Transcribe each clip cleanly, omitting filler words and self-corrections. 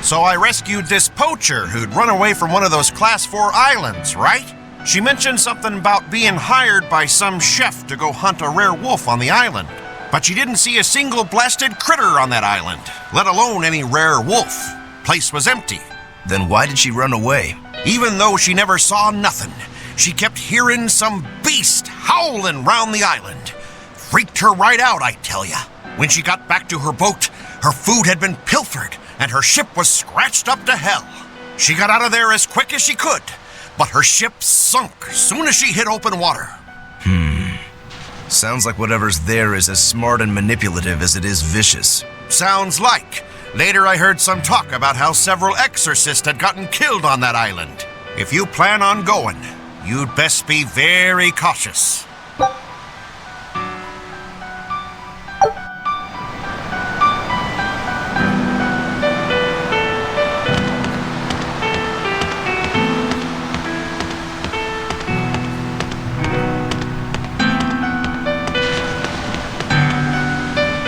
So I rescued this poacher who'd run away from one of those Class 4 islands, right? She mentioned something about being hired by some chef to go hunt a rare wolf on the island. But she didn't see a single blasted critter on that island, let alone any rare wolf. Place was empty. Then why did she run away? Even though she never saw nothing, she kept hearing some beast howling round the island. Freaked her right out, I tell ya. When she got back to her boat, her food had been pilfered and her ship was scratched up to hell. She got out of there as quick as she could, but her ship sunk soon as she hit open water. Sounds like whatever's there is as smart and manipulative as it is vicious. Sounds like. Later I heard some talk about how several exorcists had gotten killed on that island. If you plan on going, you'd best be very cautious.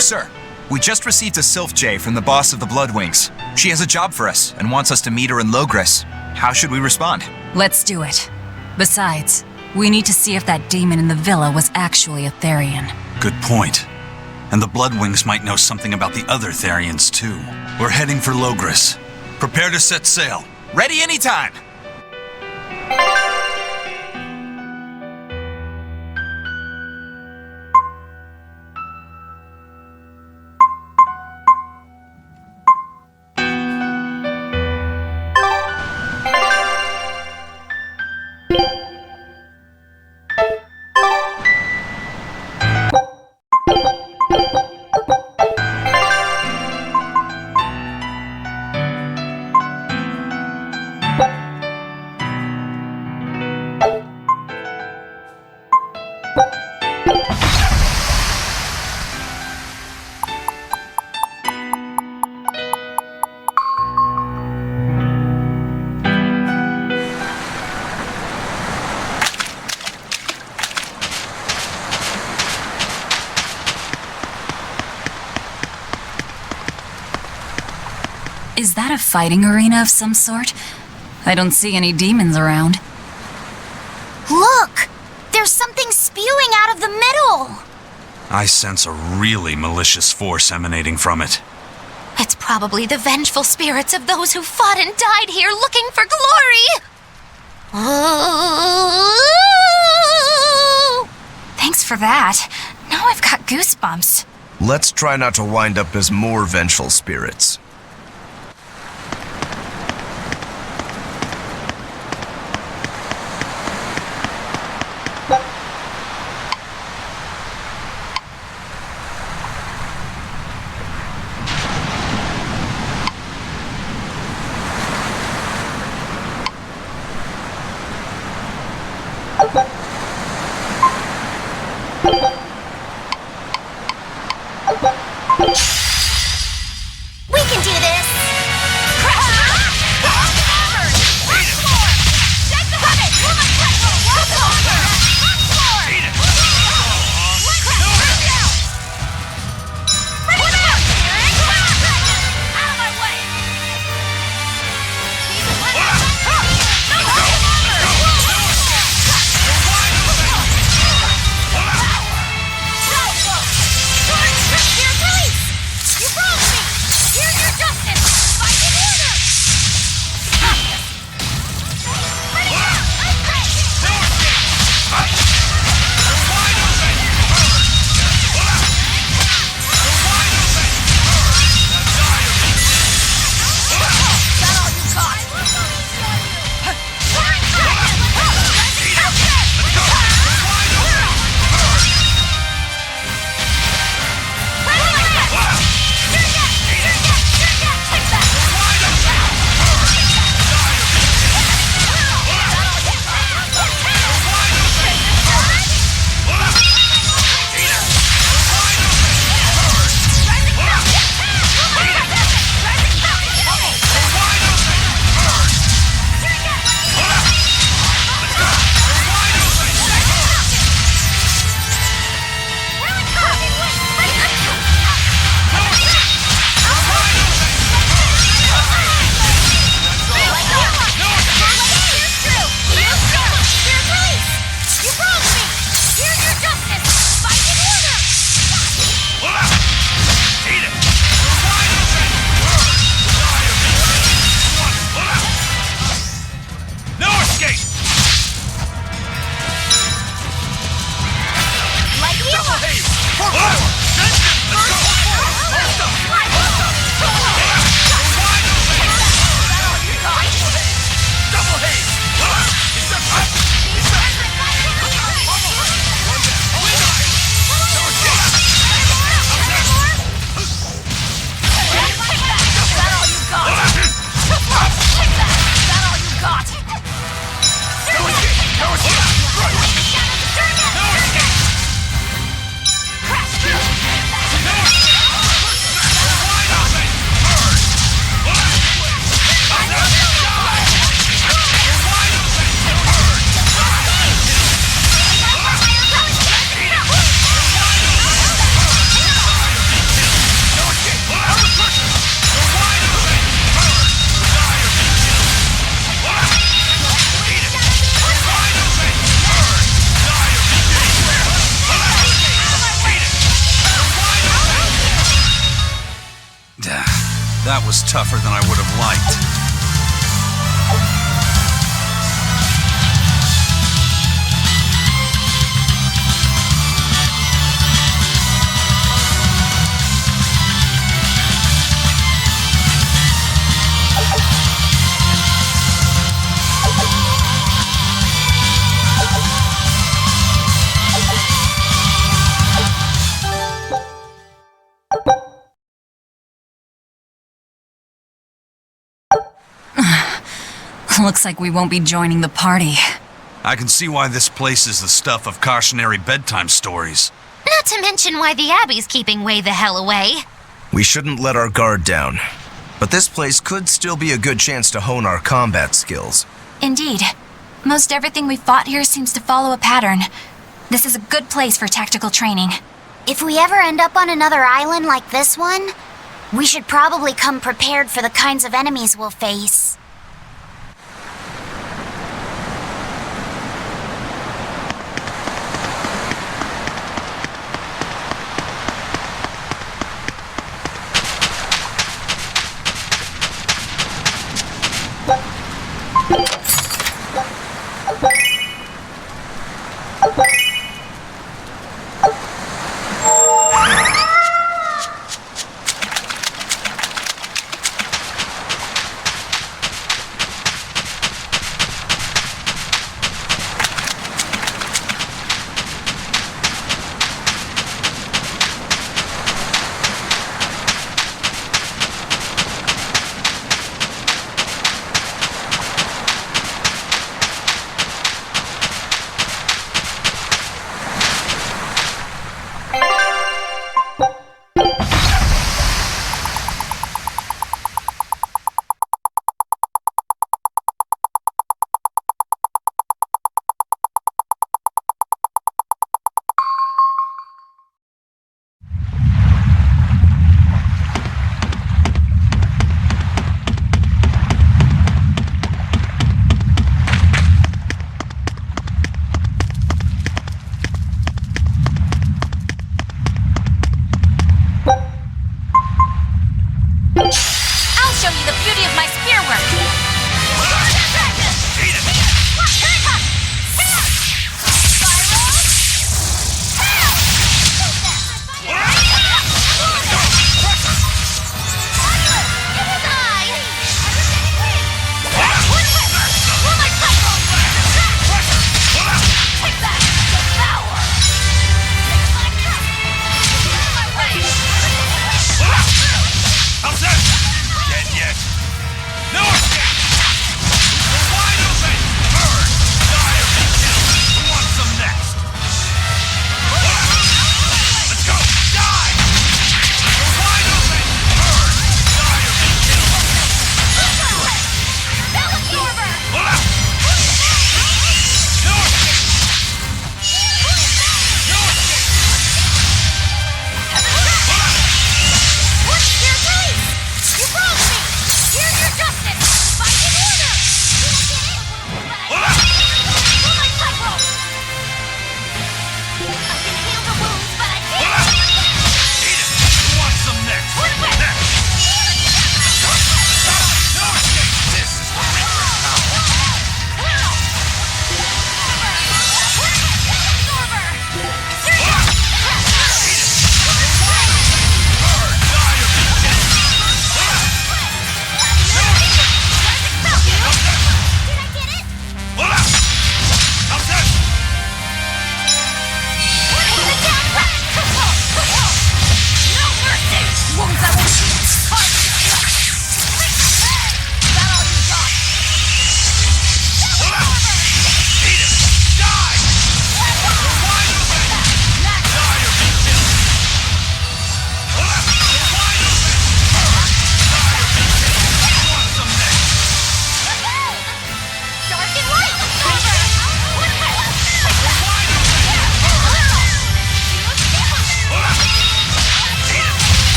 Sir, we just received a Sylph J from the boss of the Bloodwings. She has a job for us and wants us to meet her in Logres. How should we respond? Let's do it. Besides, we need to see if that demon in the villa was actually a Therian. Good point. And the Bloodwings might know something about the other Therians too. We're heading for Logres. Prepare to set sail. Ready anytime! Is that a fighting arena of some sort? I don't see any demons around. Look! There's something spewing out of the middle! I sense a really malicious force emanating from it. It's probably the vengeful spirits of those who fought and died here looking for glory! Thanks for that. Now I've got goosebumps. Let's try not to wind up as more vengeful spirits. We can That was tougher than I would have liked. Looks like we won't be joining the party. I can see why this place is the stuff of cautionary bedtime stories. Not to mention why the Abbey's keeping way the hell away. We shouldn't let our guard down. But this place could still be a good chance to hone our combat skills. Indeed. Most everything we fought here seems to follow a pattern. This is a good place for tactical training. If we ever end up on another island like this one, we should probably come prepared for the kinds of enemies we'll face. No escape!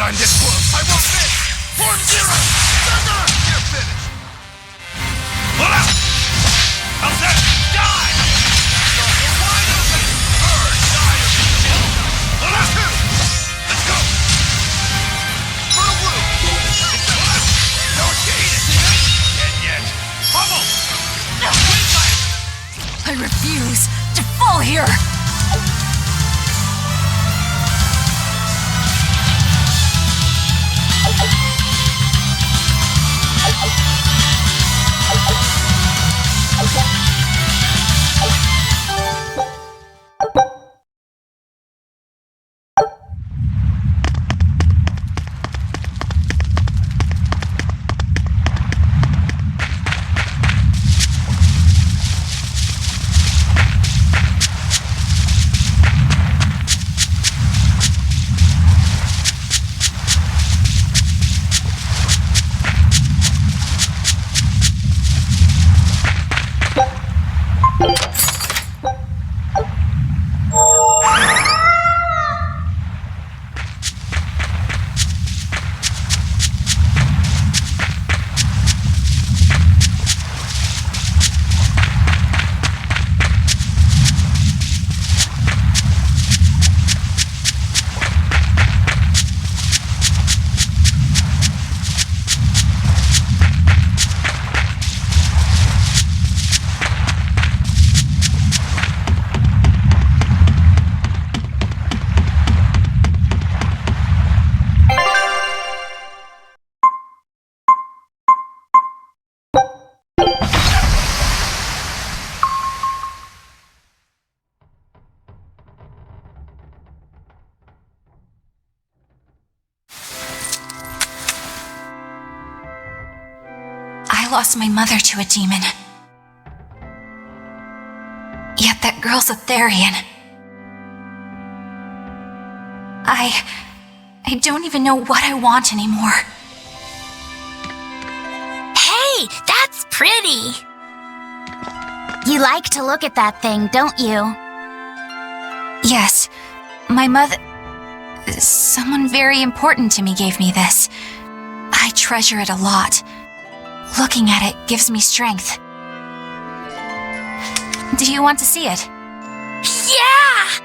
time gets close. I won't miss! Form zero! Thunder! You're finished! Pull out! How's that? Die! So you're wide open! Bird, die or be killed! Pull out two! Let's go! Fertile blue! Don't get it! Dead yet! Bubble! I refuse to fall here! I lost my mother to a demon. Yet that girl's a Therian. I don't even know what I want anymore. Hey, that's pretty! You like to look at that thing, don't you? Yes, my mother... Someone very important to me gave me this. I treasure it a lot. Looking at it gives me strength. Do you want to see it? Yeah!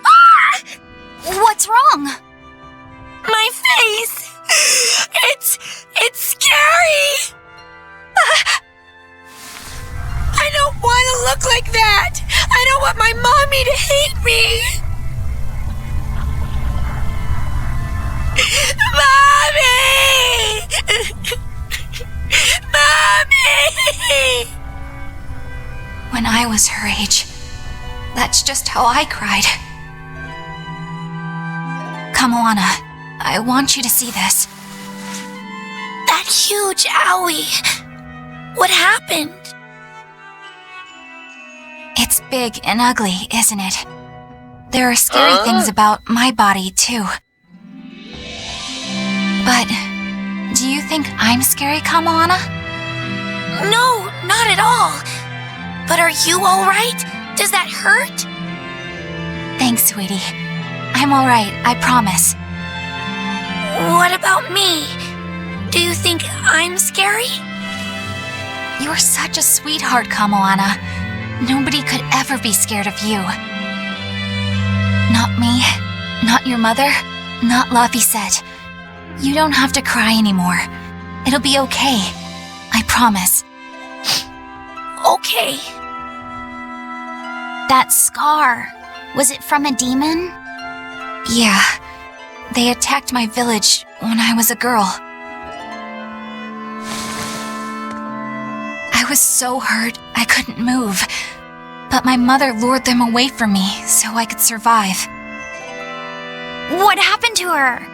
Ah! What's wrong? My face! It's scary! I don't want to look like that! I don't want my mommy to hate me! Mommy! Mommy! When I was her age, that's just how I cried. Kamoana, I want you to see this. That huge owie! What happened? It's big and ugly, isn't it? There are scary things about my body, too. But do you think I'm scary, Kamoana? No, not at all. But are you alright? Does that hurt? Thanks, sweetie. I'm alright, I promise. What about me? Do you think I'm scary? You're such a sweetheart, Kamoana. Nobody could ever be scared of you. Not me, not your mother, not Laphicet. You don't have to cry anymore. It'll be okay. I promise. Okay. That scar, was it from a demon? Yeah. They attacked my village when I was a girl. I was so hurt I couldn't move. But my mother lured them away from me so I could survive. What happened to her?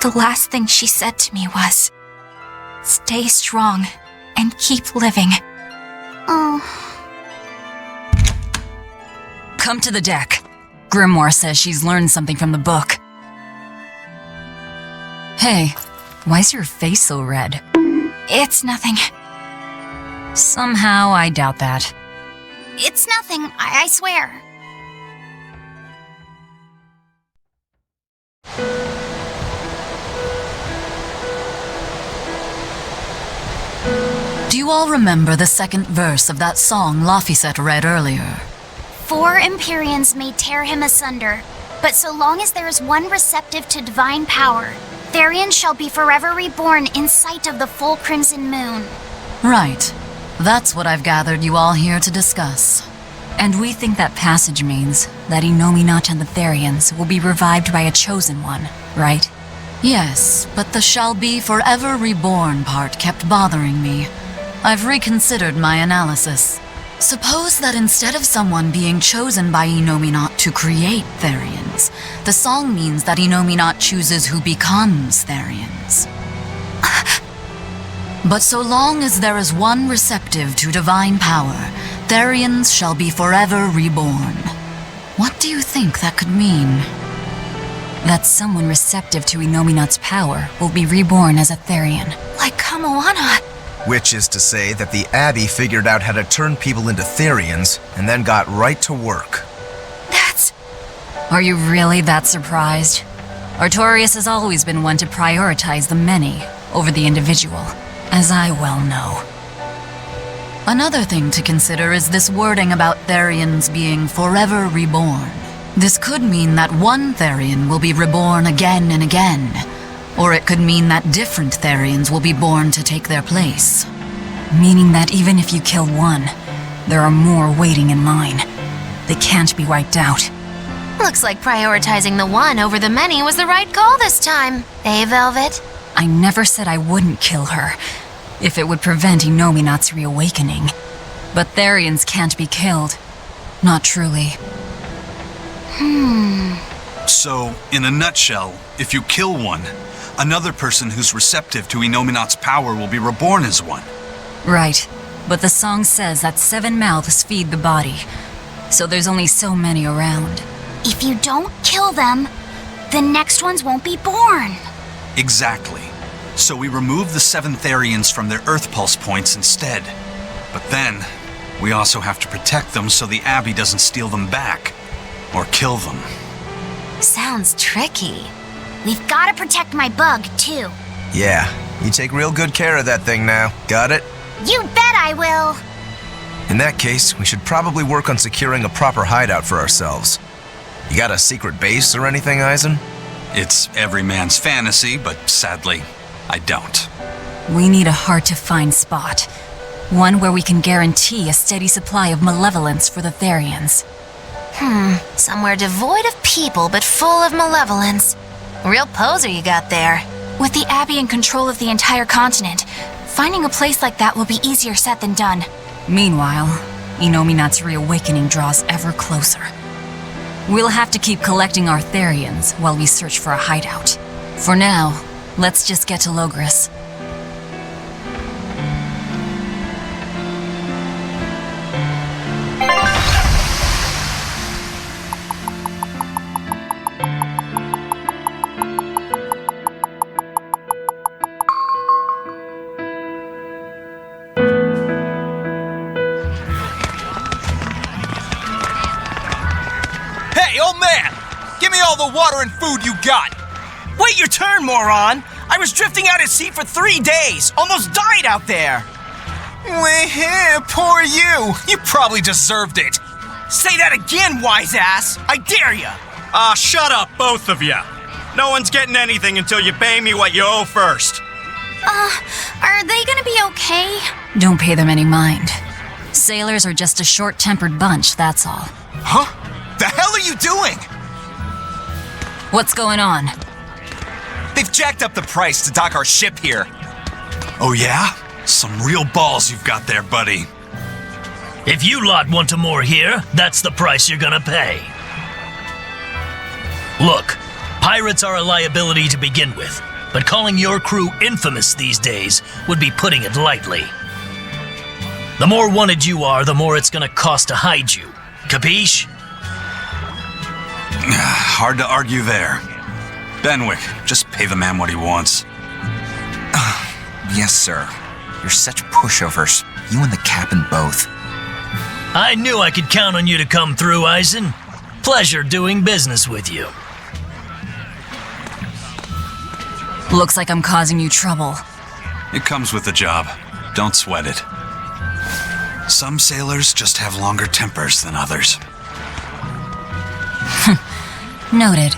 The last thing she said to me was, "Stay strong and keep living." Oh. Come to the deck. Grimoire says she's learned something from the book. Hey, why's your face so red? It's nothing. Somehow I doubt that. It's nothing, I swear. Do you all remember the second verse of that song Laphicet read earlier? 4 Empyreans may tear him asunder, but so long as there is one receptive to divine power, Therians shall be forever reborn in sight of the full crimson moon. Right. That's what I've gathered you all here to discuss. And we think that passage means that Inomata and the Therians will be revived by a chosen one, right? Yes, but the shall be forever reborn part kept bothering me. I've reconsidered my analysis. Suppose that instead of someone being chosen by Inomata to create Therians, the song means that Inomata chooses who becomes Therians. But so long as there is one receptive to divine power, Therians shall be forever reborn. What do you think that could mean? That someone receptive to Inomata's power will be reborn as a Therian. Like Kamoana. Which is to say that the Abbey figured out how to turn people into Therians and then got right to work. That's... Are you really that surprised? Artorias has always been one to prioritize the many over the individual, as I well know. Another thing to consider is this wording about Therians being forever reborn. This could mean that one Therian will be reborn again and again, or it could mean that different Therians will be born to take their place. Meaning that even if you kill one, there are more waiting in line. They can't be wiped out. Looks like prioritizing the one over the many was the right call this time. Eh, Velvet? I never said I wouldn't kill her, if it would prevent Inomata's reawakening. But Therians can't be killed. Not truly. So, in a nutshell, if you kill one, another person who's receptive to Inomata's power will be reborn as one. Right, but the song says that 7 mouths feed the body, so there's only so many around. If you don't kill them, the next ones won't be born. Exactly. So we remove the 7 Therians from their Earth Pulse points instead. But then, we also have to protect them so the Abbey doesn't steal them back. Or kill them. Sounds tricky. We've got to protect my bug, too. Yeah, you take real good care of that thing now. Got it? You bet I will. In that case, we should probably work on securing a proper hideout for ourselves. You got a secret base or anything, Eisen? It's every man's fantasy, but sadly, I don't. We need a hard-to-find spot. One where we can guarantee a steady supply of malevolence for the Therians. Somewhere devoid of people but full of malevolence. Real poser you got there. With the Abbey in control of the entire continent, finding a place like that will be easier said than done. Meanwhile, Inomata's reawakening draws ever closer. We'll have to keep collecting our Therians while we search for a hideout. For now, let's just get to Logris. Hey, old man! Give me all the water and food you got! Wait your turn, moron! I was drifting out at sea for 3 days! Almost died out there! Poor you! You probably deserved it! Say that again, wise ass! I dare ya! Shut up, both of you! No one's getting anything until you pay me what you owe first. Are they gonna be okay? Don't pay them any mind. Sailors are just a short-tempered bunch, that's all. Huh? The hell are you doing? What's going on? They've jacked up the price to dock our ship here. Oh yeah? Some real balls you've got there, buddy. If you lot want to moor here, that's the price you're gonna pay. Look, pirates are a liability to begin with, but calling your crew infamous these days would be putting it lightly. The more wanted you are, the more it's gonna cost to hide you. Capiche? Hard to argue there. Benwick, just pay the man what he wants. Yes, sir. You're such pushovers. You and the captain both. I knew I could count on you to come through, Eisen. Pleasure doing business with you. Looks like I'm causing you trouble. It comes with the job. Don't sweat it. Some sailors just have longer tempers than others. Noted.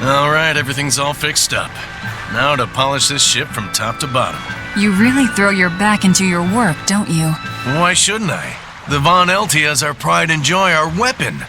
Alright, everything's all fixed up. Now to polish this ship from top to bottom. You really throw your back into your work, don't you? Why shouldn't I? The Von Eltia is our pride and joy, our weapon.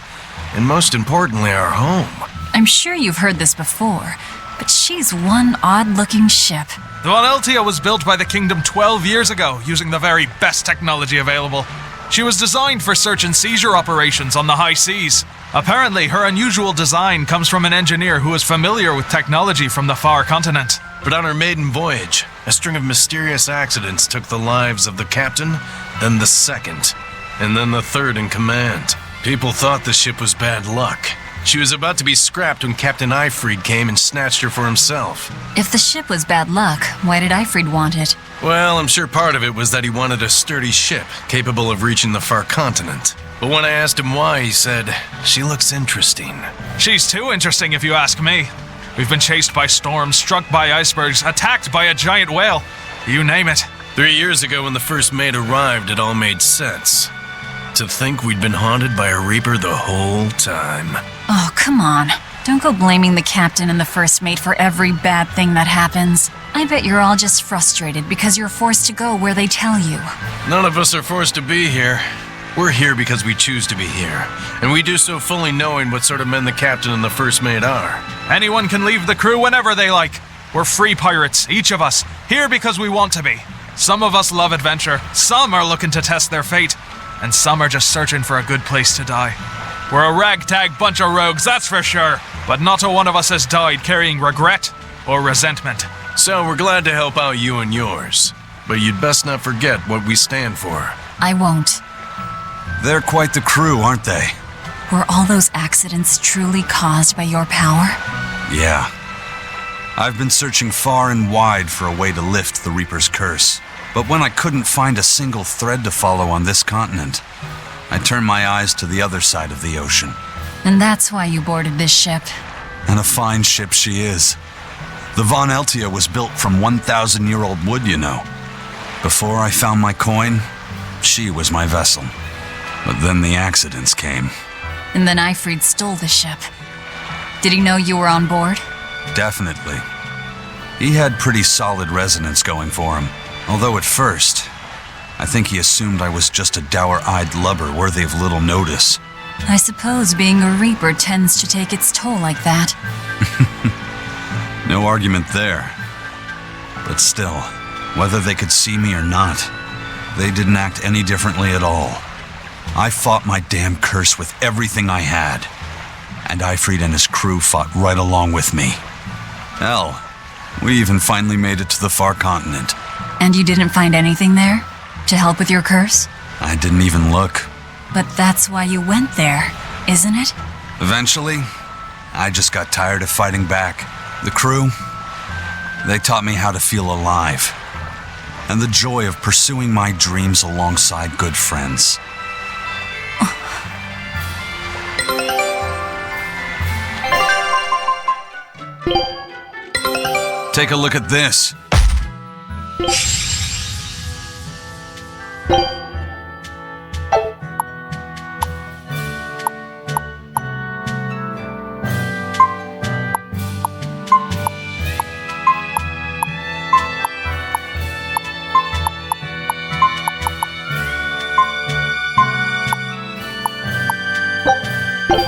And most importantly, our home. I'm sure you've heard this before, but she's one odd-looking ship. The Von Eltia was built by the Kingdom 12 years ago, using the very best technology available. She was designed for search and seizure operations on the high seas. Apparently, her unusual design comes from an engineer who is familiar with technology from the far continent. But on her maiden voyage, a string of mysterious accidents took the lives of the captain, then the second, and then the third in command. People thought the ship was bad luck. She was about to be scrapped when Captain Ifrid came and snatched her for himself. If the ship was bad luck, why did Ifrid want it? Well, I'm sure part of it was that he wanted a sturdy ship, capable of reaching the far continent. But when I asked him why, he said, "She looks interesting." She's too interesting if you ask me. We've been chased by storms, struck by icebergs, attacked by a giant whale. You name it. 3 years ago when the first mate arrived, it all made sense. To think we'd been haunted by a Reaper the whole time. Oh, come on. Don't go blaming the captain and the first mate for every bad thing that happens. I bet you're all just frustrated because you're forced to go where they tell you. None of us are forced to be here. We're here because we choose to be here, and we do so fully knowing what sort of men the captain and the first mate are. Anyone can leave the crew whenever they like. We're free pirates, each of us, here because we want to be. Some of us love adventure, some are looking to test their fate, and some are just searching for a good place to die. We're a ragtag bunch of rogues, that's for sure, but not a one of us has died carrying regret or resentment. So we're glad to help out you and yours, but you'd best not forget what we stand for. I won't. They're quite the crew, aren't they? Were all those accidents truly caused by your power? Yeah. I've been searching far and wide for a way to lift the Reaper's curse. But when I couldn't find a single thread to follow on this continent, I turned my eyes to the other side of the ocean. And that's why you boarded this ship. And a fine ship she is. The Von Eltia was built from 1,000-year-old wood, you know. Before I found my coin, she was my vessel. But then the accidents came. And then Ifrid stole the ship. Did he know you were on board? Definitely. He had pretty solid resonance going for him. Although at first, I think he assumed I was just a dour-eyed lubber worthy of little notice. I suppose being a Reaper tends to take its toll like that. No argument there. But still, whether they could see me or not, they didn't act any differently at all. I fought my damn curse with everything I had. And Ifrid and his crew fought right along with me. Hell, we even finally made it to the far continent. And you didn't find anything there? To help with your curse? I didn't even look. But that's why you went there, isn't it? Eventually, I just got tired of fighting back. The crew, they taught me how to feel alive. And the joy of pursuing my dreams alongside good friends. Take a look at this.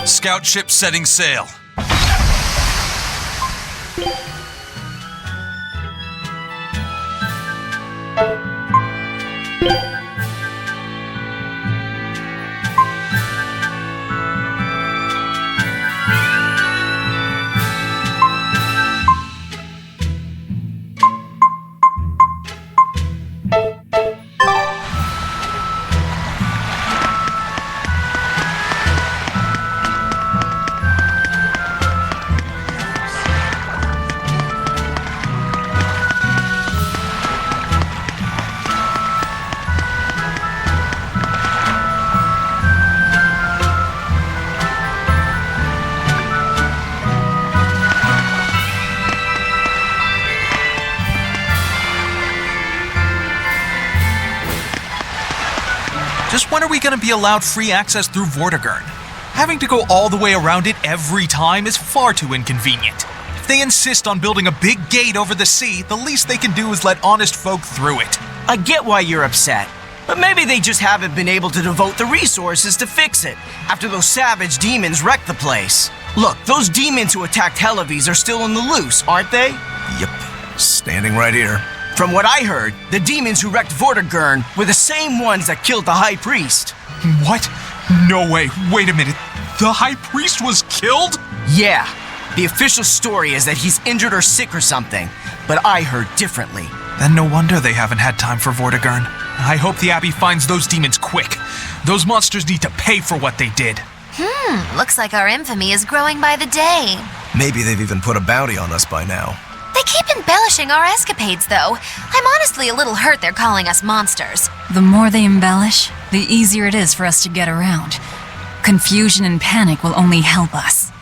Scout ship setting sail. Just when are we gonna be allowed free access through Vortigern? Having to go all the way around it every time is far too inconvenient. If they insist on building a big gate over the sea, the least they can do is let honest folk through it. I get why you're upset, but maybe they just haven't been able to devote the resources to fix it after those savage demons wrecked the place. Look, those demons who attacked Helavis are still on the loose, aren't they? Yep, standing right here. From what I heard, the demons who wrecked Vortigern were the same ones that killed the High Priest. What? No way. Wait a minute. The High Priest was killed? Yeah. The official story is that he's injured or sick or something, but I heard differently. Then no wonder they haven't had time for Vortigern. I hope the Abbey finds those demons quick. Those monsters need to pay for what they did. Looks like our infamy is growing by the day. Maybe they've even put a bounty on us by now. They keep embellishing our escapades, though. I'm honestly a little hurt they're calling us monsters. The more they embellish, the easier it is for us to get around. Confusion and panic will only help us.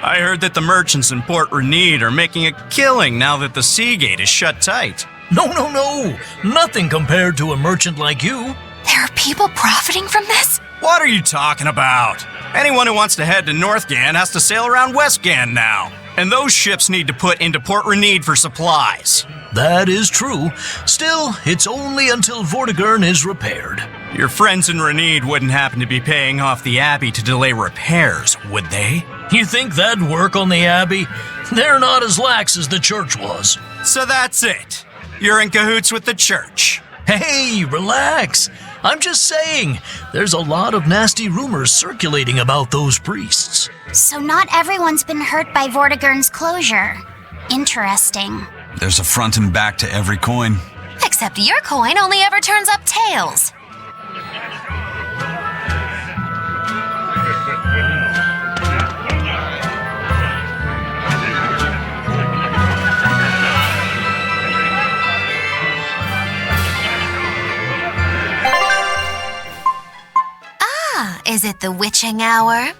I heard that the merchants in Port Renede are making a killing now that the sea gate is shut tight. No. Nothing compared to a merchant like you. There are people profiting from this? What are you talking about? Anyone who wants to head to North Gan has to sail around West Gan now. And those ships need to put into Port Renede for supplies. That is true. Still, it's only until Vortigern is repaired. Your friends in Renede wouldn't happen to be paying off the Abbey to delay repairs, would they? You think that'd work on the Abbey? They're not as lax as the church was. So that's it. You're in cahoots with the church. Hey, relax. I'm just saying, there's a lot of nasty rumors circulating about those priests. So not everyone's been hurt by Vortigern's closure. Interesting. There's a front and back to every coin. Except your coin only ever turns up tails. Is it the witching hour?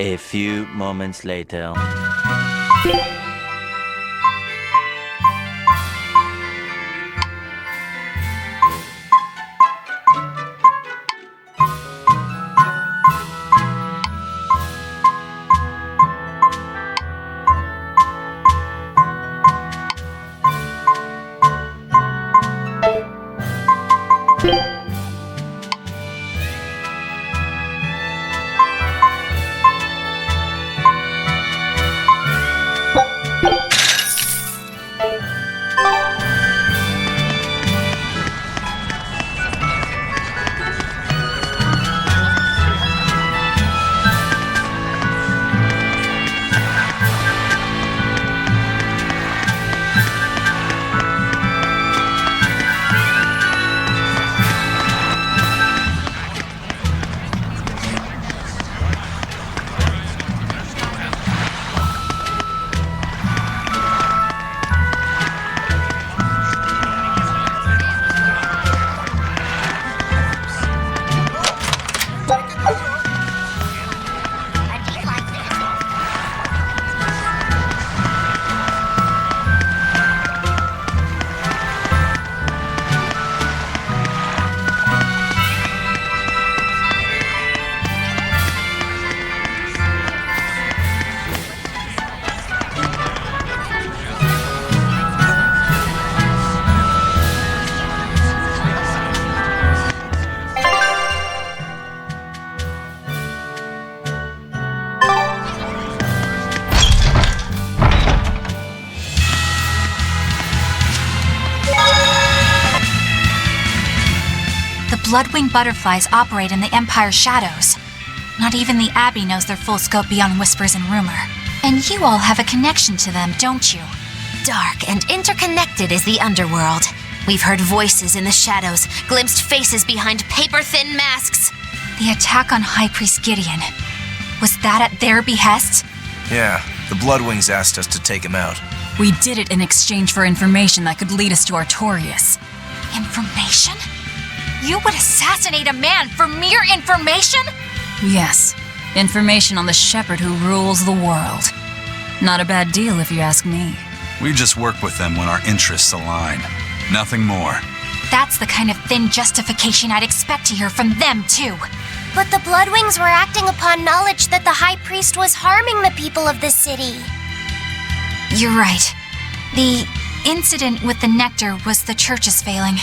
A few moments later. Bloodwing Butterflies operate in the Empire's shadows. Not even the Abbey knows their full scope beyond whispers and rumor. And you all have a connection to them, don't you? Dark and interconnected is the underworld. We've heard voices in the shadows, glimpsed faces behind paper-thin masks. The attack on High Priest Gideon. Was that at their behest? Yeah, the Bloodwings asked us to take him out. We did it in exchange for information that could lead us to Artorias. Information? You would assassinate a man for mere information? Yes, information on the shepherd who rules the world. Not a bad deal if you ask me. We just work with them when our interests align. Nothing more. That's the kind of thin justification I'd expect to hear from them, too. But the Bloodwings were acting upon knowledge that the High Priest was harming the people of the city. You're right. The incident with the nectar was the church's failing.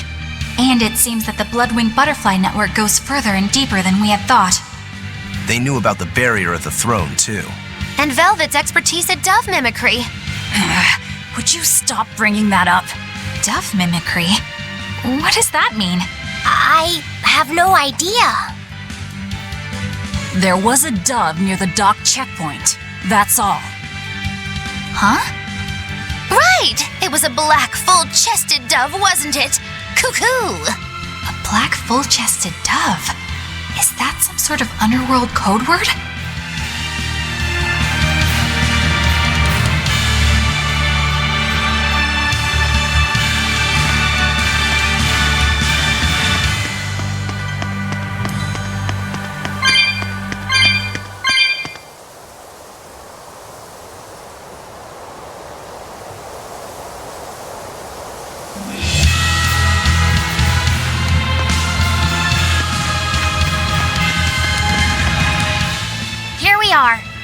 And it seems that the Bloodwing Butterfly network goes further and deeper than we had thought. They knew about the barrier at the throne, too. And Velvet's expertise at dove mimicry. Would you stop bringing that up? Dove mimicry? What does that mean? I have no idea. There was a dove near the dock checkpoint. That's all. Huh? Right! It was a black, full-chested dove, wasn't it? Cuckoo! A black, full-chested dove? Is that some sort of underworld code word?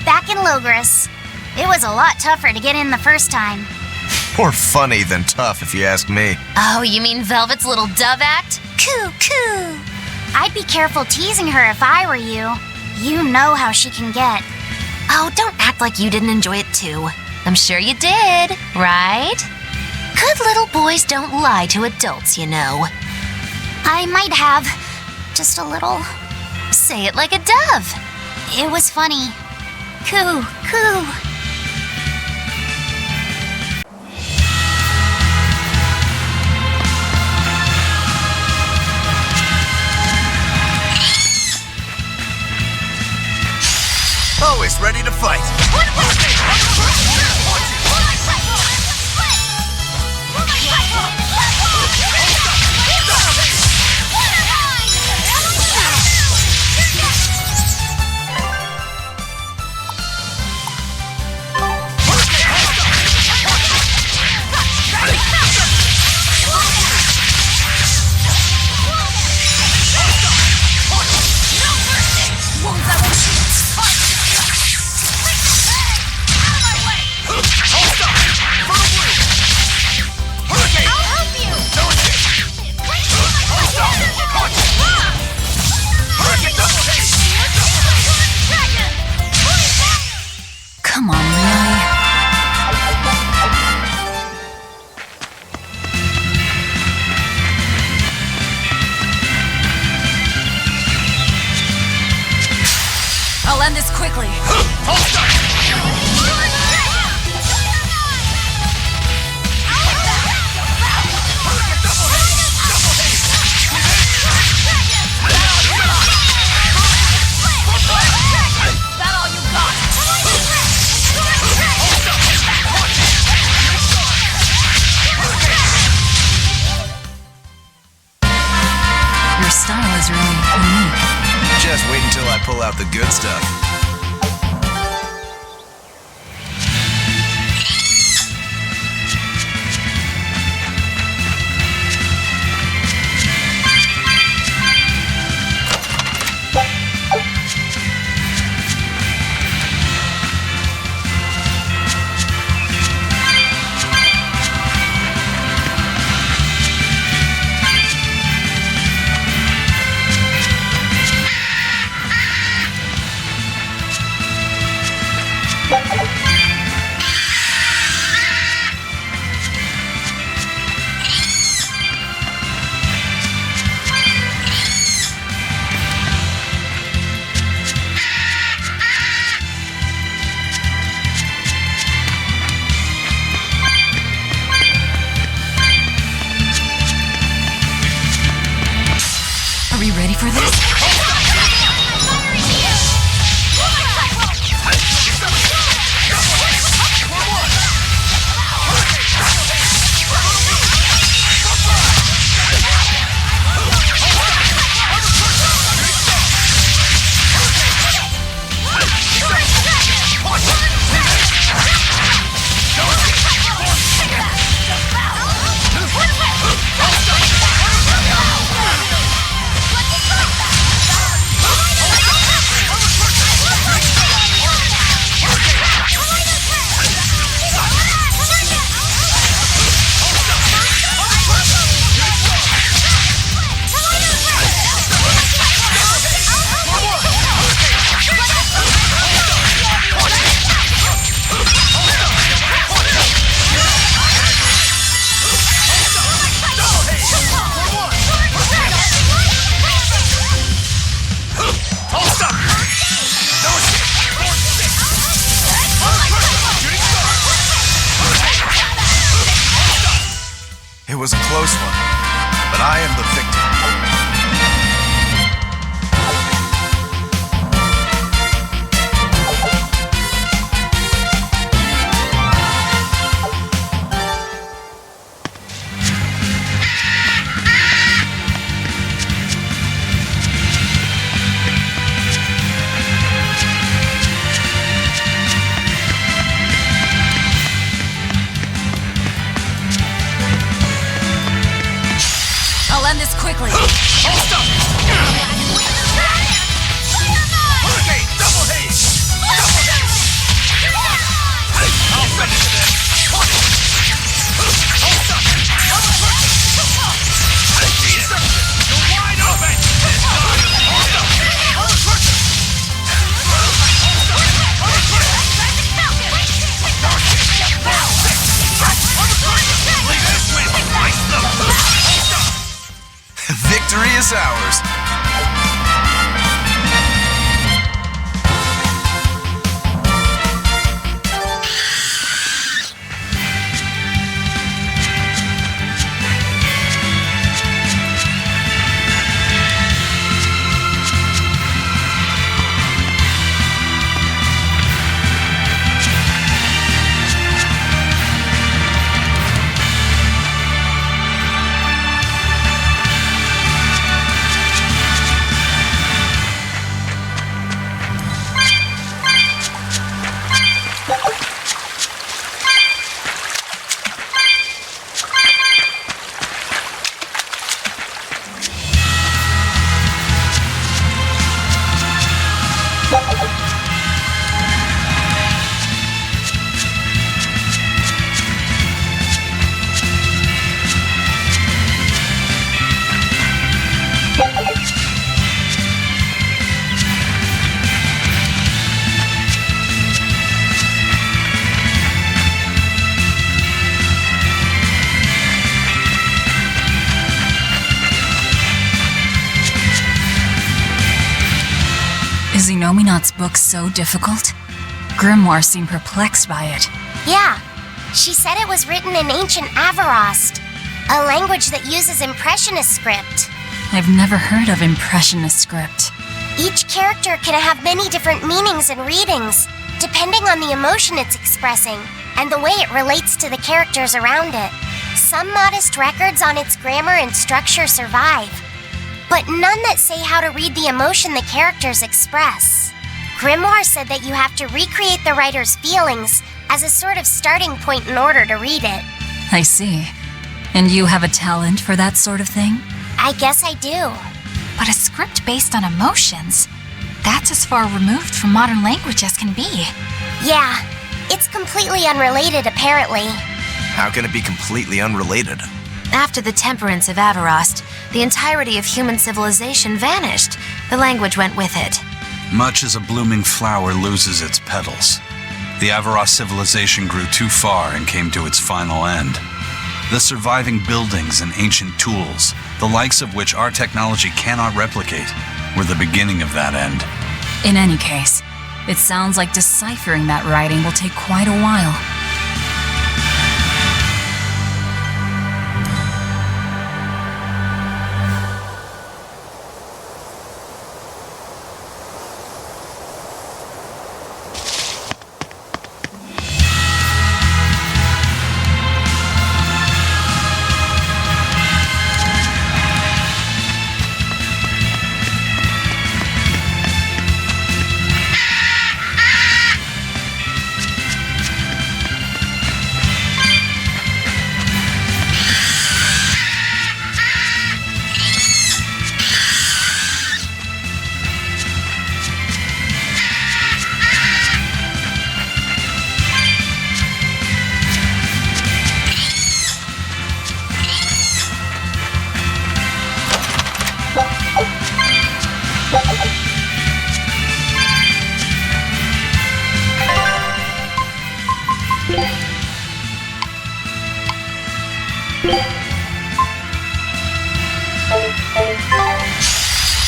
Back in Logris. It was a lot tougher to get in the first time. More funny than tough, if you ask me. Oh, you mean Velvet's little dove act? Coo, coo! I'd be careful teasing her if I were you. You know how she can get. Oh, don't act like you didn't enjoy it too. I'm sure you did, right? Good little boys don't lie to adults, you know. I might have. Just a little. Say it like a dove. It was funny. Coo, coo. Always ready to fight. Come on, really? I'll end this quickly. Your style is really unique. Just wait until I pull out the good stuff. Are we ready for this? quickly. Hold up! Hurricane! Double haze! Double haze! I'll finish this! Hold up! You're wide open! Hold up! Victory is ours. Is Inominat's book so difficult? Grimoire seemed perplexed by it. Yeah, she said it was written in ancient Avarost, a language that uses Impressionist script. I've never heard of Impressionist script. Each character can have many different meanings and readings, depending on the emotion it's expressing and the way it relates to the characters around it. Some modest records on its grammar and structure survive, but none that say how to read the emotion the characters express. Grimoire said that you have to recreate the writer's feelings as a sort of starting point in order to read it. I see. And you have a talent for that sort of thing? I guess I do. But a script based on emotions? That's as far removed from modern language as can be. Yeah, it's completely unrelated apparently. How can it be completely unrelated? After the temperance of Avarost, the entirety of human civilization vanished. The language went with it. Much as a blooming flower loses its petals, the Avarost civilization grew too far and came to its final end. The surviving buildings and ancient tools, the likes of which our technology cannot replicate, were the beginning of that end. In any case, it sounds like deciphering that writing will take quite a while.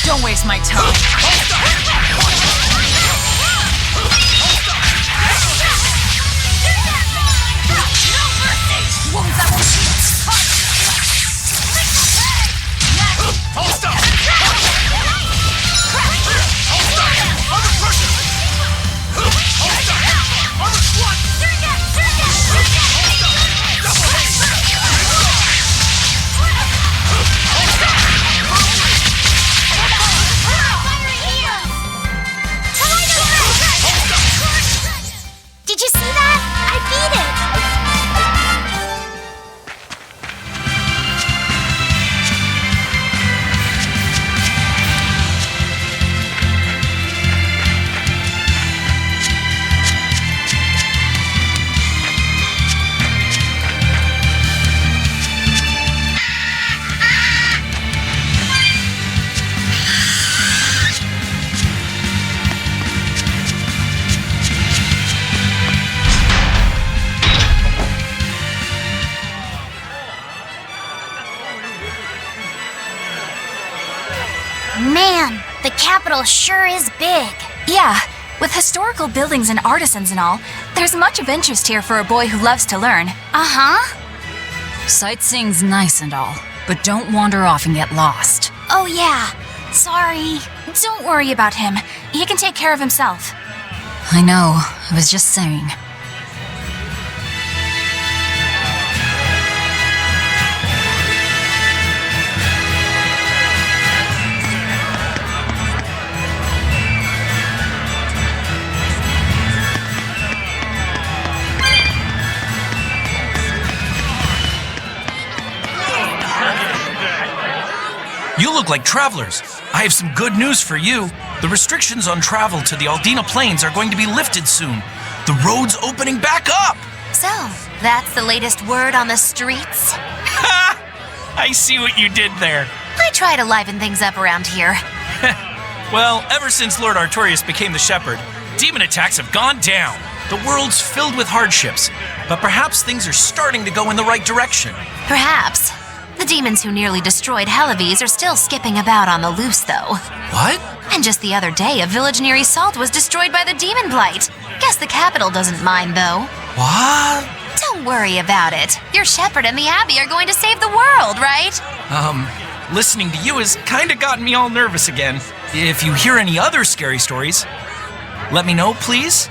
Don't waste my time. Man, the capital sure is big. Yeah, with historical buildings and artisans and all, there's much of interest here for a boy who loves to learn. Uh-huh. Sightseeing's nice and all, but don't wander off and get lost. Oh yeah, sorry. Don't worry about him. He can take care of himself. I know, I was just saying. You look like travelers. I have some good news for you. The restrictions on travel to the Aldina Plains are going to be lifted soon. The road's opening back up! So, that's the latest word on the streets? Ha! I see what you did there. I try to liven things up around here. Well, ever since Lord Artorias became the Shepherd, demon attacks have gone down. The world's filled with hardships, but perhaps things are starting to go in the right direction. Perhaps. The demons who nearly destroyed Halavis are still skipping about on the loose, though. What? And just the other day, a village near Salt was destroyed by the demon blight. Guess the capital doesn't mind, though. What? Don't worry about it. Your shepherd and the Abbey are going to save the world, right? Listening to you has kind of gotten me all nervous again. If you hear any other scary stories, let me know, please.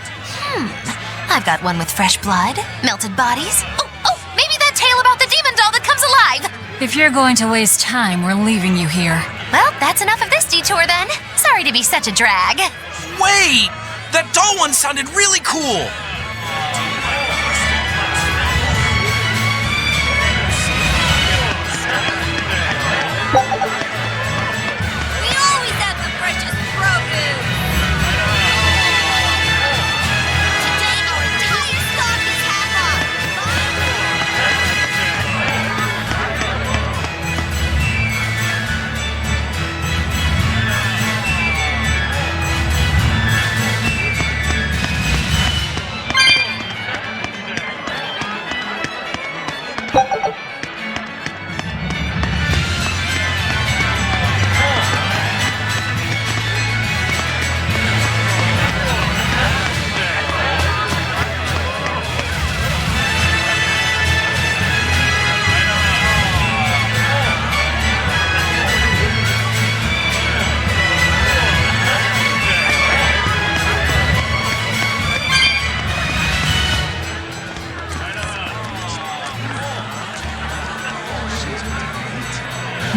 I've got one with fresh blood, melted bodies. Oh, maybe that tale about the demon doll that comes alive. If you're going to waste time, we're leaving you here. Well, that's enough of this detour then. Sorry to be such a drag. Wait! That doll one sounded really cool! We always have the freshest produce. Today our entire stock is half off.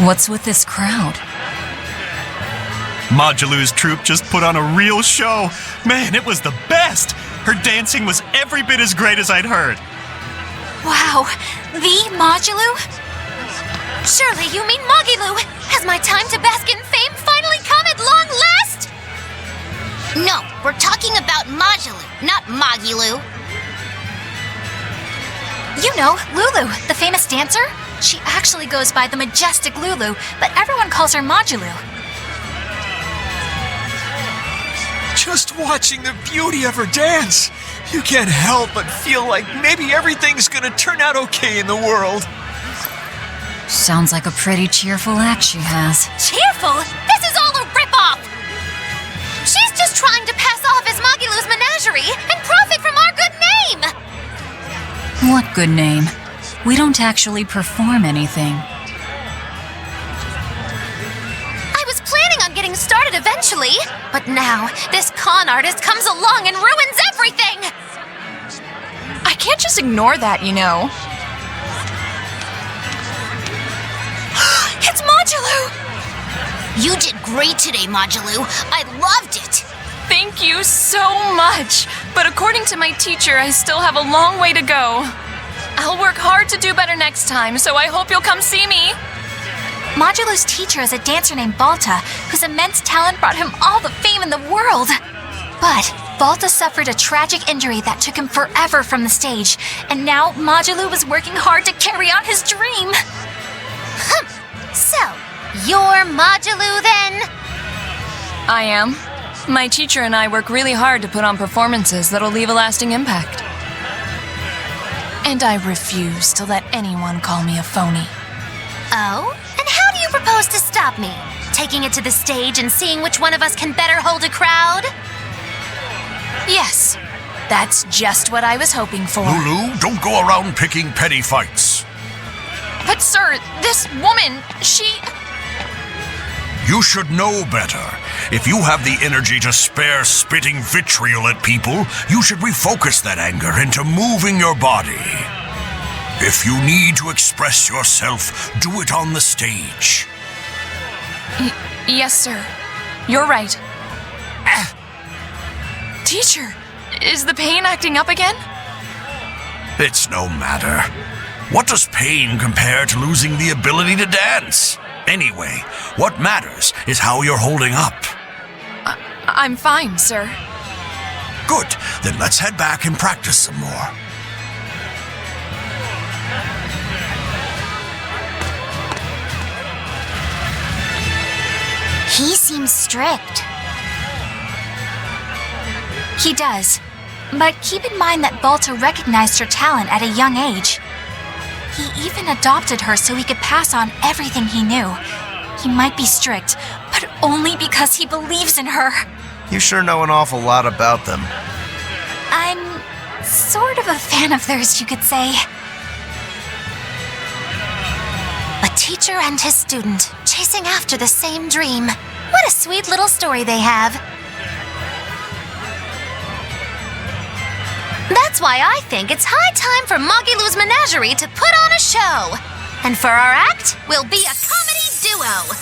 What's with this crowd? Magilou's troupe just put on a real show. Man, it was the best. Her dancing was every bit as great as I'd heard. Wow, the Magilou? Surely you mean Magilou. Has my time to bask in fame finally come at long last? No, we're talking about Magilou, not Magilou. You know, Lulu, the famous dancer? She actually goes by the majestic Lulu, but everyone calls her Magilou. Just watching the beauty of her dance, you can't help but feel like maybe everything's gonna turn out okay in the world. Sounds like a pretty cheerful act she has. Cheerful? This is all a ripoff! She's just trying to pass off as Magilou's Menagerie and profit from our good name! What good name? We don't actually perform anything. I was planning on getting started eventually, but now this con artist comes along and ruins everything! I can't just ignore that, you know. It's Magilou! You did great today, Magilou. I loved it. Thank you so much. But according to my teacher, I still have a long way to go. I'll work hard to do better next time, so I hope you'll come see me. Magilou's teacher is a dancer named Balta, whose immense talent brought him all the fame in the world. But Balta suffered a tragic injury that took him forever from the stage, and now Magilou is working hard to carry on his dream. So, you're Magilou then? I am. My teacher and I work really hard to put on performances that'll leave a lasting impact. And I refuse to let anyone call me a phony. Oh? And how do you you propose to stop me? Taking it to the stage and seeing which one of us can better hold a crowd? Yes, that's just what I was hoping for. Lulu, don't go around picking petty fights. But sir, this woman, she... You should know better. If you have the energy to spare spitting vitriol at people, you should refocus that anger into moving your body. If you need to express yourself, do it on the stage. Yes, sir. You're right. Teacher, is the pain acting up again? It's no matter. What does pain compare to losing the ability to dance? Anyway, what matters is how you're holding up. I'm fine, sir. Good. Then let's head back and practice some more. He seems strict. He does. But keep in mind that Balta recognized her talent at a young age. He even adopted her so he could pass on everything he knew. He might be strict, but only because he believes in her. You sure know an awful lot about them. I'm sort of a fan of theirs, you could say. A teacher and his student, chasing after the same dream. What a sweet little story they have. That's why I think it's high time for Magilou's Menagerie to put on a show. And for our act, we'll be a comedy duo.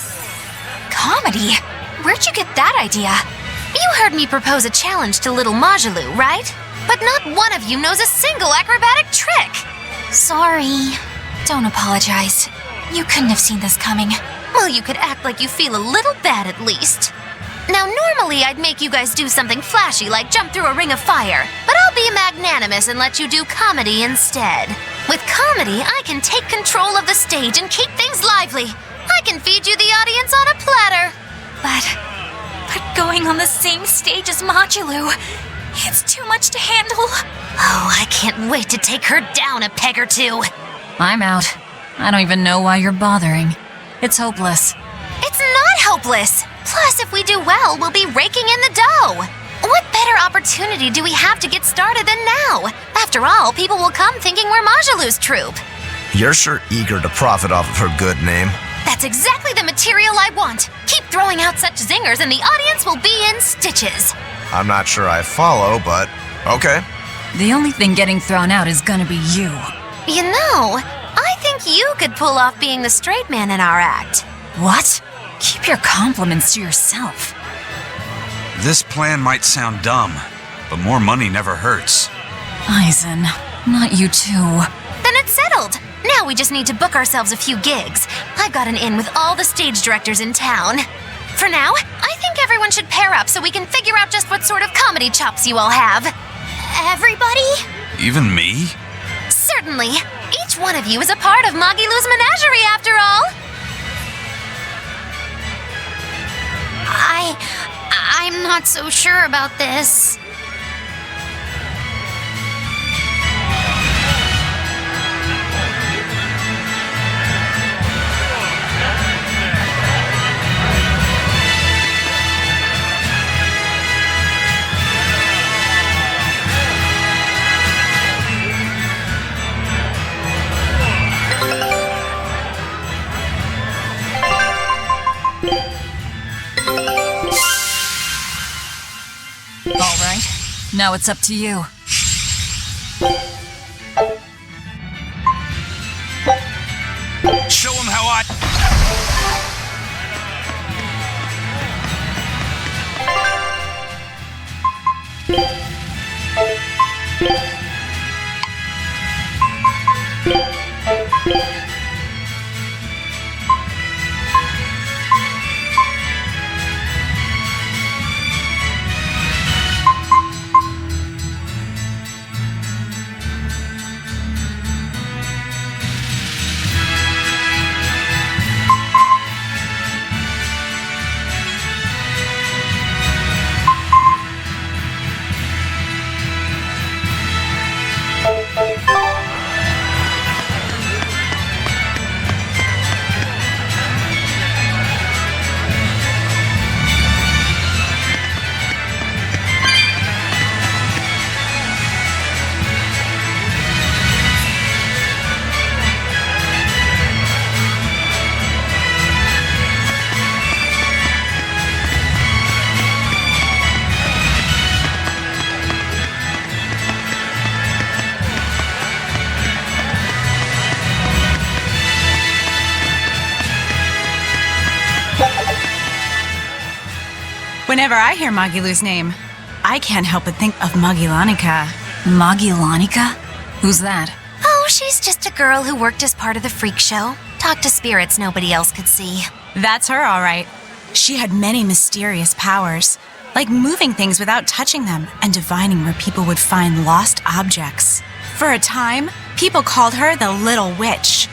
Comedy? Where'd you get that idea? You heard me propose a challenge to little Magilou, right? But not one of you knows a single acrobatic trick. Sorry. Don't apologize. You couldn't have seen this coming. Well, you could act like you feel a little bad at least. Now, normally I'd make you guys do something flashy like jump through a ring of fire, but I'll be magnanimous and let you do comedy instead. With comedy, I can take control of the stage and keep things lively. I can feed you the audience on a platter. But going on the same stage as Magilou, it's too much to handle. Oh, I can't wait to take her down a peg or two. I'm out. I don't even know why you're bothering. It's hopeless. It's not hopeless. Plus, if we do well, we'll be raking in the dough. What better opportunity do we have to get started than now? After all, people will come thinking we're Magilou's troupe. You're sure eager to profit off of her good name. That's exactly the material I want. Keep throwing out such zingers and the audience will be in stitches. I'm not sure I follow, but okay. The only thing getting thrown out is gonna be you. You know, I think you could pull off being the straight man in our act. What? Keep your compliments to yourself. This plan might sound dumb, but more money never hurts. Eisen, not you too. Then it's settled. Now we just need to book ourselves a few gigs. I've got an in with all the stage directors in town. For now, I think everyone should pair up so we can figure out just what sort of comedy chops you all have. Everybody? Even me? Certainly. Each one of you is a part of Magilou's Menagerie, after all. I'm not so sure about this. All right, now it's up to you. Show 'em how I... Whenever I hear Magilou's name, I can't help but think of Magilanica. Magilanica? Who's that? Oh, she's just a girl who worked as part of the freak show. Talked to spirits nobody else could see. That's her, all right. She had many mysterious powers, like moving things without touching them and divining where people would find lost objects. For a time, people called her the Little Witch.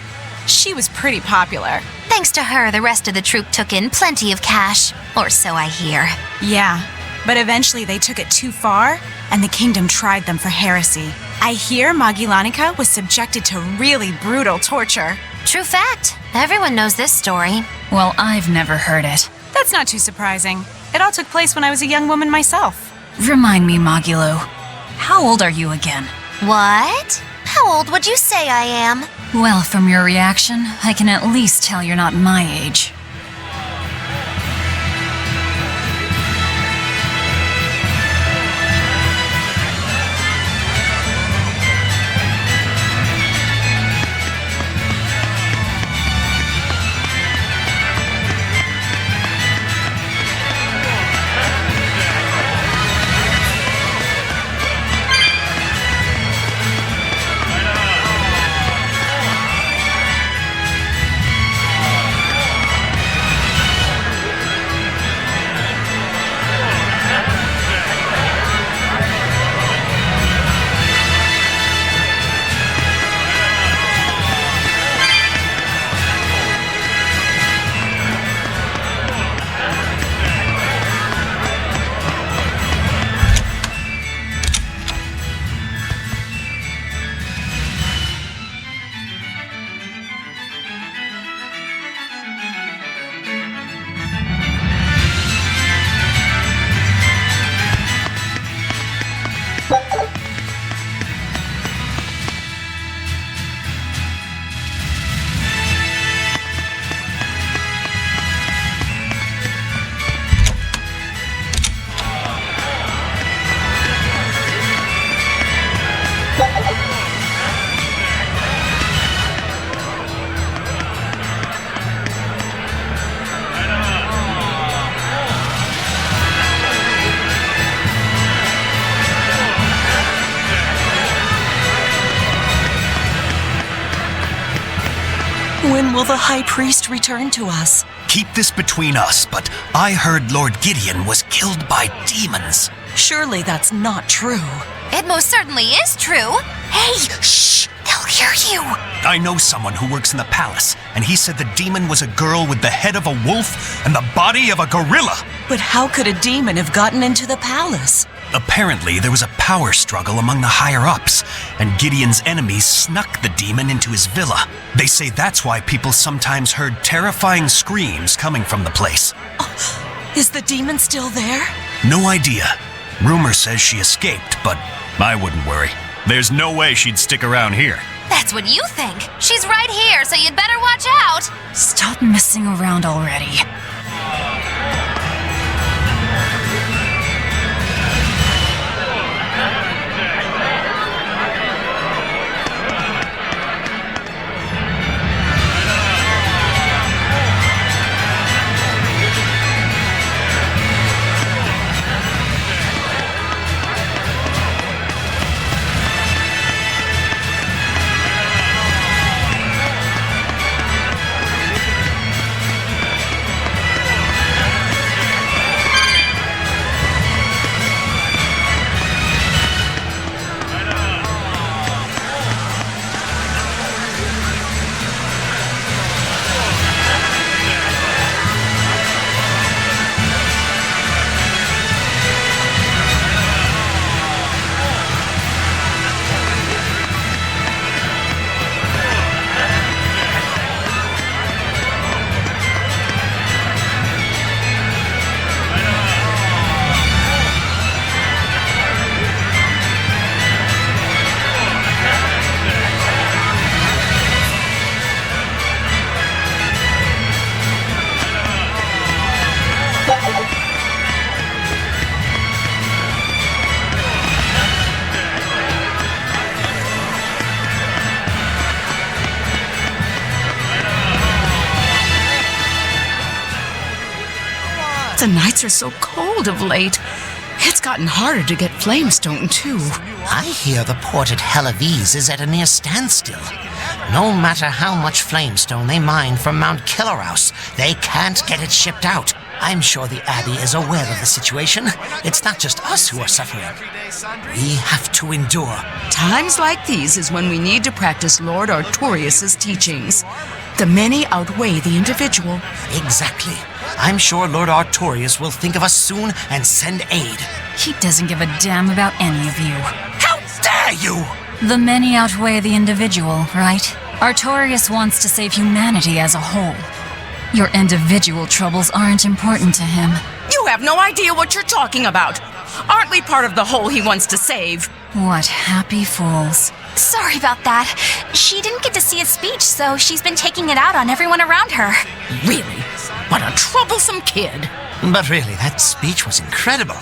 She was pretty popular. Thanks to her, the rest of the troupe took in plenty of cash. Or so I hear. Yeah, but eventually they took it too far, and the kingdom tried them for heresy. I hear Magilanica was subjected to really brutal torture. True fact. Everyone knows this story. Well, I've never heard it. That's not too surprising. It all took place when I was a young woman myself. Remind me, Magilou. How old are you again? What? How old would you say I am? Well, from your reaction, I can at least tell you're not my age. When will the High Priest return to us? Keep this between us, but I heard Lord Gideon was killed by demons. Surely that's not true. It most certainly is true. Hey, shh! They'll hear you. I know someone who works in the palace, and he said the demon was a girl with the head of a wolf and the body of a gorilla. But how could a demon have gotten into the palace? Apparently, there was a power struggle among the higher-ups, and Gideon's enemies snuck the demon into his villa. They say that's why people sometimes heard terrifying screams coming from the place. Oh, is the demon still there? No idea. Rumor says she escaped, but I wouldn't worry. There's no way she'd stick around here. That's what you think. She's right here, so you'd better watch out. Stop messing around already. The nights are so cold of late. It's gotten harder to get flamestone, too. I hear the port at Helavis is at a near standstill. No matter how much flamestone they mine from Mount Killerhouse, they can't get it shipped out. I'm sure the Abbey is aware of the situation. It's not just us who are suffering. We have to endure. Times like these is when we need to practice Lord Artorius' teachings. The many outweigh the individual. Exactly. I'm sure Lord Artorius will think of us soon and send aid. He doesn't give a damn about any of you. How dare you! The many outweigh the individual, right? Artorius wants to save humanity as a whole. Your individual troubles aren't important to him. You have no idea what you're talking about. Aren't we part of the whole he wants to save? What happy fools. Sorry about that. She didn't get to see his speech, so she's been taking it out on everyone around her. Really? What a troublesome kid. But really, that speech was incredible.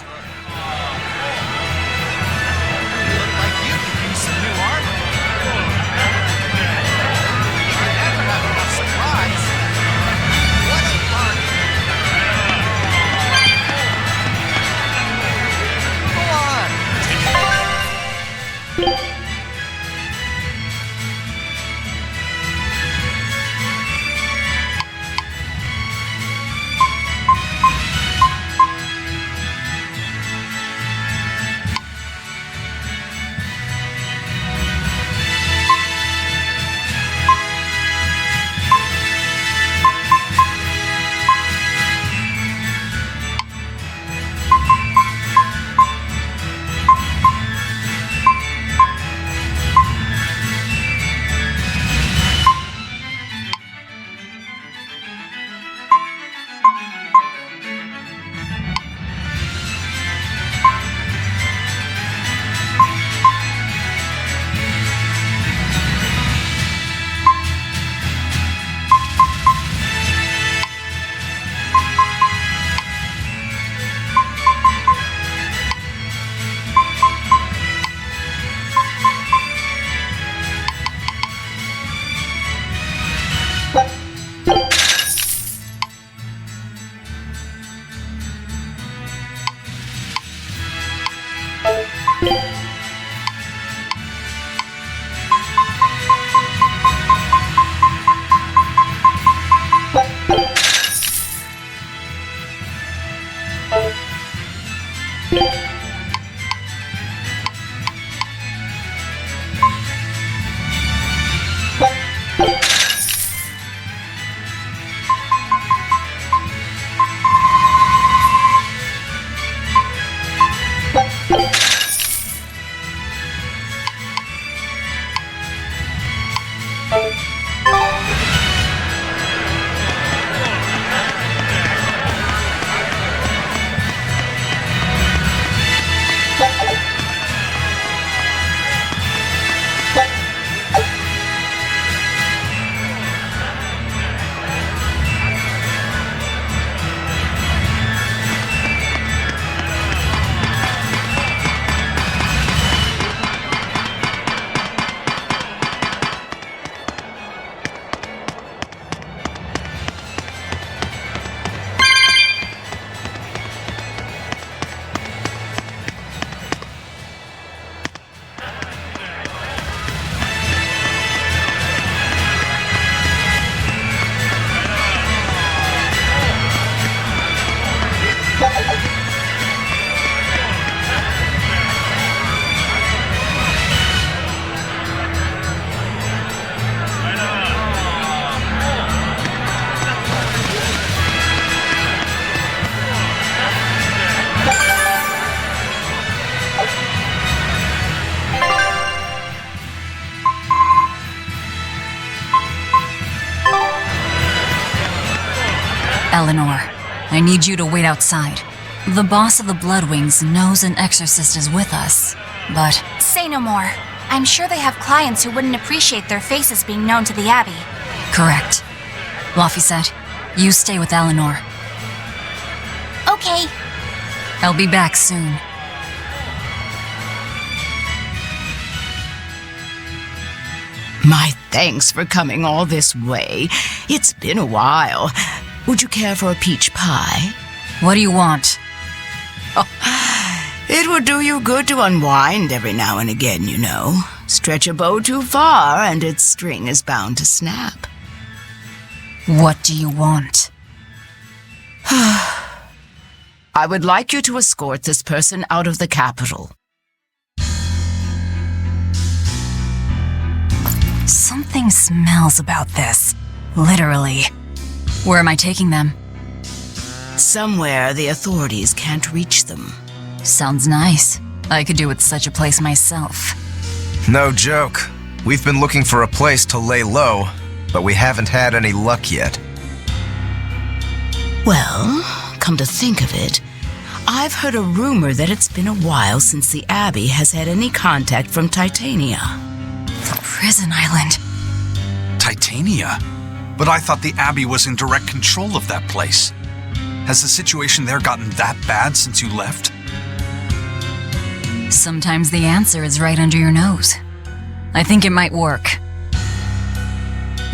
Eleanor, I need you to wait outside. The boss of the Bloodwings knows an exorcist is with us, but... Say no more. I'm sure they have clients who wouldn't appreciate their faces being known to the Abbey. Correct. Laphicet, you stay with Eleanor. Okay. I'll be back soon. My thanks for coming all this way. It's been a while. Would you care for a peach pie? What do you want? It would do you good to unwind every now and again, you know. Stretch a bow too far and its string is bound to snap. What do you want? I would like you to escort this person out of the capital. Something smells about this. Literally. Where am I taking them? Somewhere the authorities can't reach them. Sounds nice. I could do with such a place myself. No joke. We've been looking for a place to lay low, but we haven't had any luck yet. Well, come to think of it, I've heard a rumor that it's been a while since the Abbey has had any contact from Titania. The prison island. Titania? But I thought the Abbey was in direct control of that place. Has the situation there gotten that bad since you left? Sometimes the answer is right under your nose. I think it might work.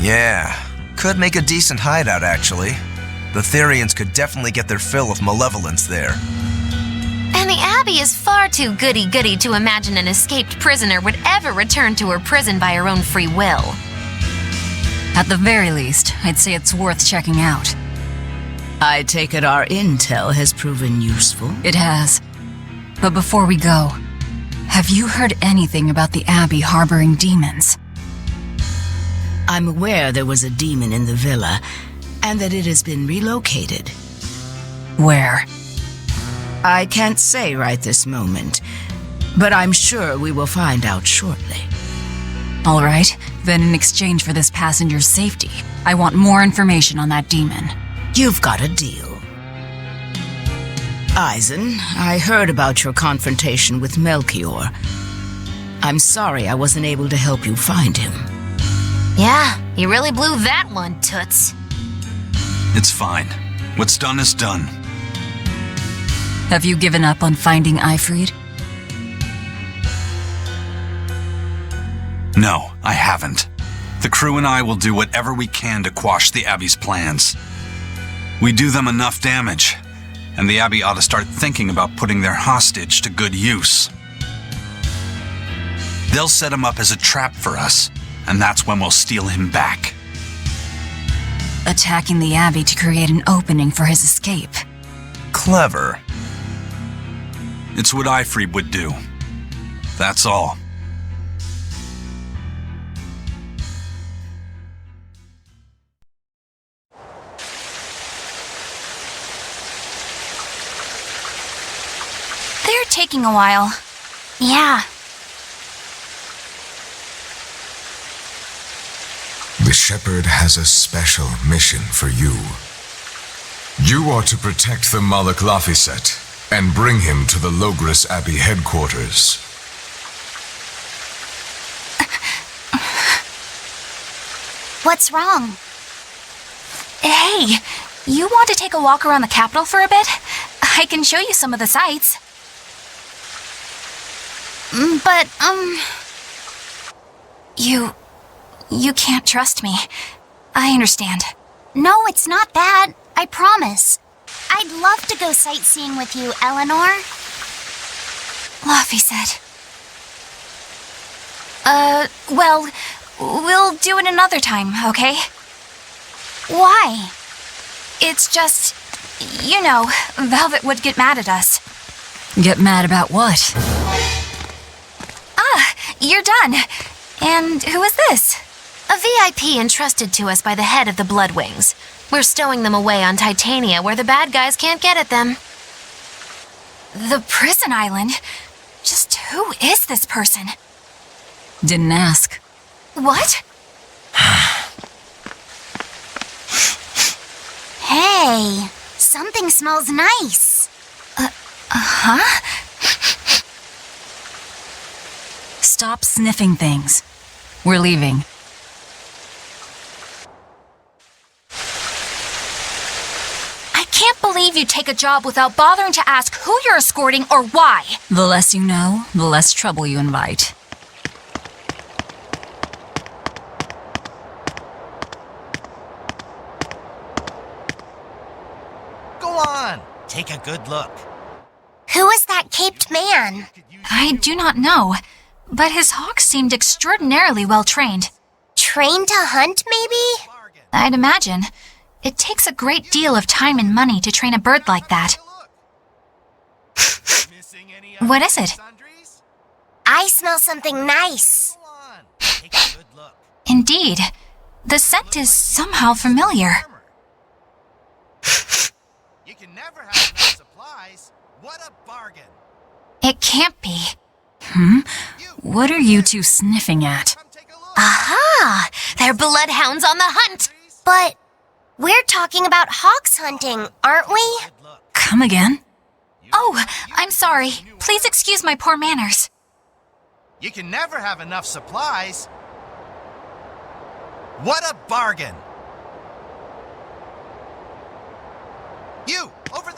Yeah, could make a decent hideout, actually. The Therians could definitely get their fill of malevolence there. And the Abbey is far too goody-goody to imagine an escaped prisoner would ever return to her prison by her own free will. At the very least, I'd say it's worth checking out. I take it our intel has proven useful. It has. But before we go, have you heard anything about the Abbey harboring demons? I'm aware there was a demon in the villa, and that it has been relocated. Where? I can't say right this moment, but I'm sure we will find out shortly. All right, then in exchange for this passenger's safety, I want more information on that demon. You've got a deal. Eisen, I heard about your confrontation with Melchior. I'm sorry I wasn't able to help you find him. Yeah, you really blew that one, Toots. It's fine. What's done is done. Have you given up on finding Ifrid? No, I haven't. The crew and I will do whatever we can to quash the Abbey's plans. We do them enough damage, and the Abbey ought to start thinking about putting their hostage to good use. They'll set him up as a trap for us, and that's when we'll steal him back. Attacking the Abbey to create an opening for his escape. Clever. It's what Ifrid would do. That's all. They're taking a while. Yeah. The Shepherd has a special mission for you. You are to protect the Malak Lafiset and bring him to the Logris Abbey headquarters. What's wrong? Hey, you want to take a walk around the capital for a bit? I can show you some of the sights. But, You can't trust me. I understand. No, it's not that. I promise. I'd love to go sightseeing with you, Eleanor. Laffy said. Well, we'll do it another time, okay? Why? It's just, you know, Velvet would get mad at us. Get mad about what? Ah, you're done. And who is this? A VIP entrusted to us by the head of the Bloodwings. We're stowing them away on Titania where the bad guys can't get at them. The prison island? Just who is this person? Didn't ask. What? Hey, something smells nice. Huh? Stop sniffing things. We're leaving. I can't believe you take a job without bothering to ask who you're escorting or why. The less you know, the less trouble you invite. Go on. Take a good look. Who is that caped man? I do not know, but his hawks seemed extraordinarily well trained. Trained to hunt, maybe? I'd imagine. It takes a great deal of time and money to train a bird like that. What is it? I smell something nice. Indeed. The scent is somehow familiar. You can never have enough supplies. What a bargain. It can't be. What are you two sniffing at? Aha! They're bloodhounds on the hunt! But we're talking about hawks hunting, aren't we? Come again? Oh, I'm sorry. Please excuse my poor manners. You can never have enough supplies. What a bargain. You, over there!